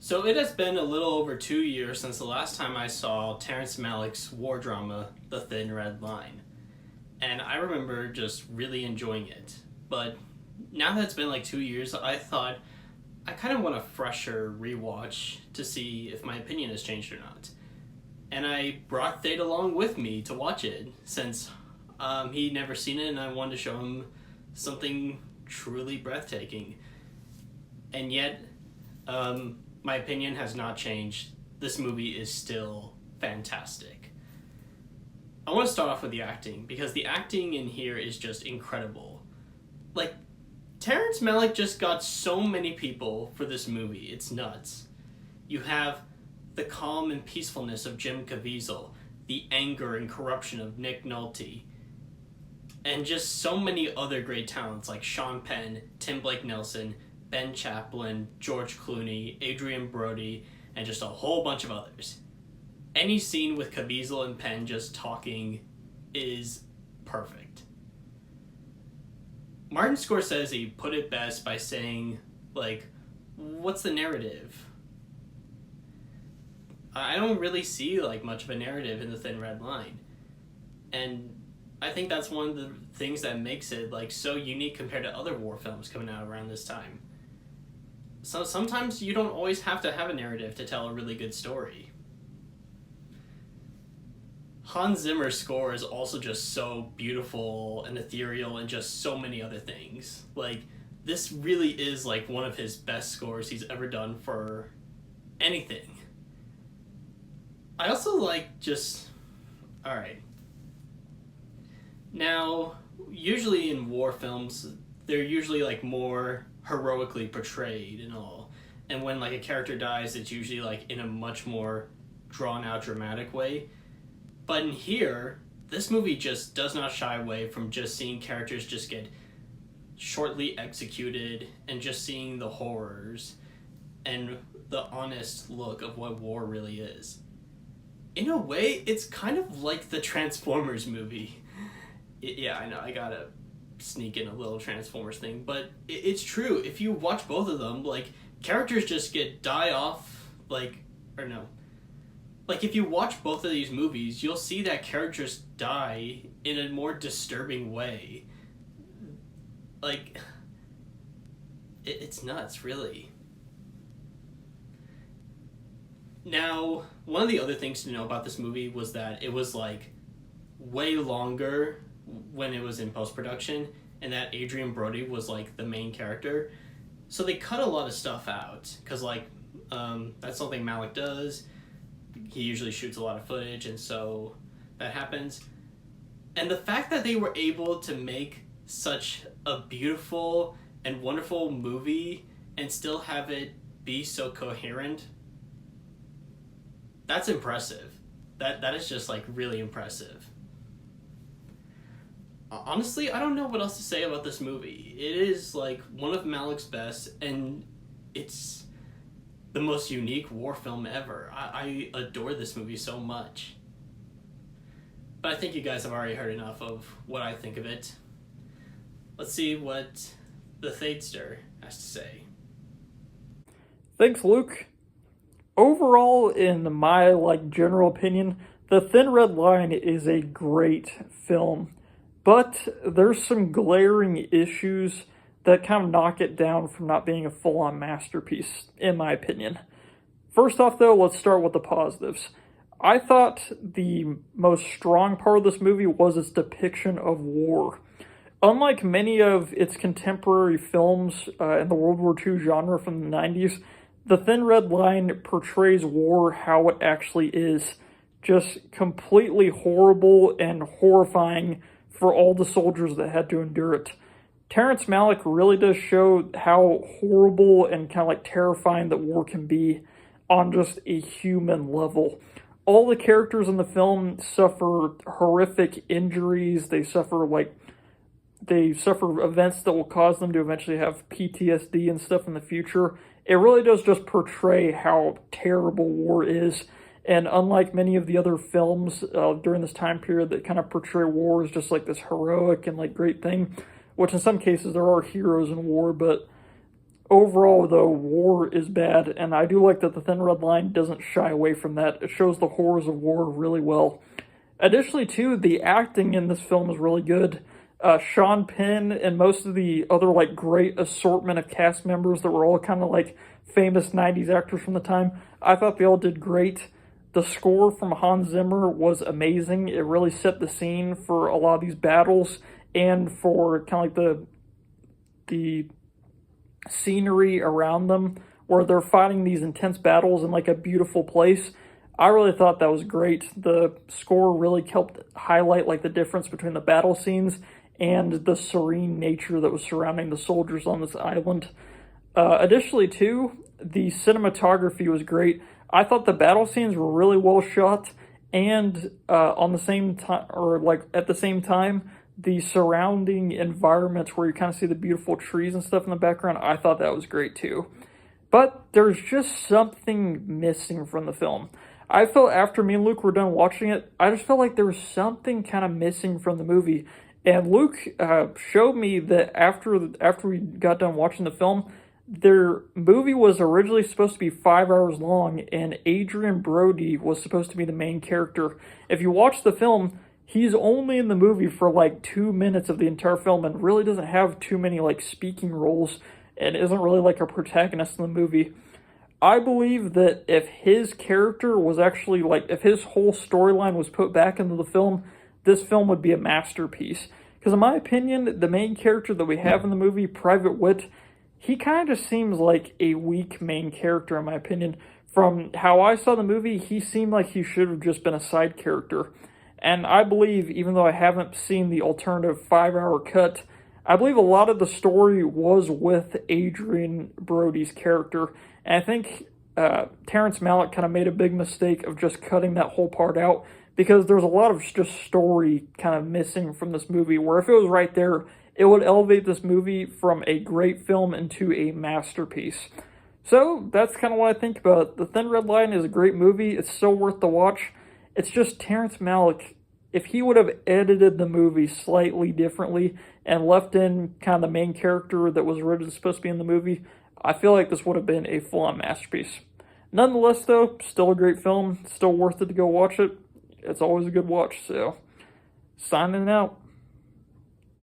So it has been a little over 2 years since the last time I saw Terrence Malick's war drama, The Thin Red Line. And I remember just really enjoying it. But now that it's been like 2 years, I thought I kind of want a fresher rewatch to see if my opinion has changed or not. And I brought Thade along with me to watch it since he'd never seen it and I wanted to show him something truly breathtaking. And yet, my opinion has not changed. This movie is still fantastic. I want to start off with the acting, because the acting in here is just incredible. Like, Terrence Malick just got so many people for this movie. It's nuts. You have the calm and peacefulness of Jim Caviezel, the anger and corruption of Nick Nolte, and just so many other great talents like Sean Penn, Tim Blake Nelson, Ben Chaplin, George Clooney, Adrian Brody, and just a whole bunch of others. Any scene with Caviezel and Penn just talking is perfect. Martin Scorsese put it best by saying, like, what's the narrative? I don't really see, like, much of a narrative in The Thin Red Line. And I think that's one of the things that makes it, like, so unique compared to other war films coming out around this time. So sometimes you don't always have to have a narrative to tell a really good story. Hans Zimmer's score is also just so beautiful and ethereal and just so many other things. Like, this really is like one of his best scores he's ever done for anything. I also like just... Alright. Now, usually in war films, they're usually like more heroically portrayed and all. And when like a character dies, it's usually like in a much more drawn out dramatic way. But in here, this movie just does not shy away from just seeing characters just get shortly executed and just seeing the horrors and the honest look of what war really is. In a way, it's kind of like the Transformers movie. Yeah, I know, I gotta sneak in a little Transformers thing, but it's true. If you watch both of them, like, characters just die off, like, or no. Like, if you watch both of these movies, you'll see that characters die in a more disturbing way. Like, it's nuts, really. Now, one of the other things to know about this movie was that it was, like, way longer when it was in post-production, and that Adrian Brody was, like, the main character. So they cut a lot of stuff out, because, like, that's something Malick does. He usually shoots a lot of footage, and so that happens. And the fact that they were able to make such a beautiful and wonderful movie and still have it be so coherent, that's impressive. That is just, like, really impressive. Honestly, I don't know what else to say about this movie. It is, like, one of Malick's best, and it's the most unique war film ever. I adore this movie so much. But I think you guys have already heard enough of what I think of it. Let's see what the Thadester has to say. Thanks, Luke. Overall, in my, general opinion, The Thin Red Line is a great film. But there's some glaring issues that kind of knock it down from not being a full-on masterpiece, in my opinion. First off, though, let's start with the positives. I thought the most strong part of this movie was its depiction of war. Unlike many of its contemporary films in the World War II genre from the 90s, The Thin Red Line portrays war how it actually is. Just completely horrible and horrifying for all the soldiers that had to endure it. Terrence Malick really does show how horrible and kind of terrifying that war can be on just a human level. All the characters in the film suffer horrific injuries. They suffer events that will cause them to eventually have PTSD and stuff in the future. It really does just portray how terrible war is. And unlike many of the other films during this time period that kind of portray war as just this heroic and great thing, which in some cases there are heroes in war, but overall, though, war is bad, and I do like that The Thin Red Line doesn't shy away from that. It shows the horrors of war really well. Additionally, too, the acting in this film is really good. Sean Penn and most of the other like great assortment of cast members that were all kind of like famous '90s actors from the time, I thought they all did great. The score from Hans Zimmer was amazing. It really set the scene for a lot of these battles and for kind of like the scenery around them where they're fighting these intense battles in like a beautiful place. I really thought that was great. The score really helped highlight like the difference between the battle scenes and the serene nature that was surrounding the soldiers on this island. Additionally, too, the cinematography was great. I thought the battle scenes were really well shot, and on the same time, or like at the same time, the surrounding environments where you kind of see the beautiful trees and stuff in the background, I thought that was great too. But there's just something missing from the film. I felt after me and Luke were done watching it, I just felt like there was something kind of missing from the movie. And Luke showed me that after we got done watching the film, their movie was originally supposed to be 5 hours long, and Adrian Brody was supposed to be the main character. If you watch the film, he's only in the movie for like 2 minutes of the entire film and really doesn't have too many like speaking roles and isn't really like a protagonist in the movie. I believe that if his character was actually like, if his whole storyline was put back into the film, this film would be a masterpiece. Because in my opinion, the main character that we have in the movie, Private Witt, he kind of just seems like a weak main character in my opinion. From how I saw the movie, he seemed like he should have just been a side character. And I believe, even though I haven't seen the alternative 5-hour cut, I believe a lot of the story was with Adrian Brody's character. And I think Terrence Malick kind of made a big mistake of just cutting that whole part out, because there's a lot of just story kind of missing from this movie, where if it was right there, it would elevate this movie from a great film into a masterpiece. So that's kind of what I think about it. The Thin Red Line is a great movie. It's so worth the watch. It's just Terrence Malick, if he would have edited the movie slightly differently and left in kind of the main character that was originally supposed to be in the movie, I feel like this would have been a full-on masterpiece. Nonetheless, though, still a great film. Still worth it to go watch it. It's always a good watch, so signing out.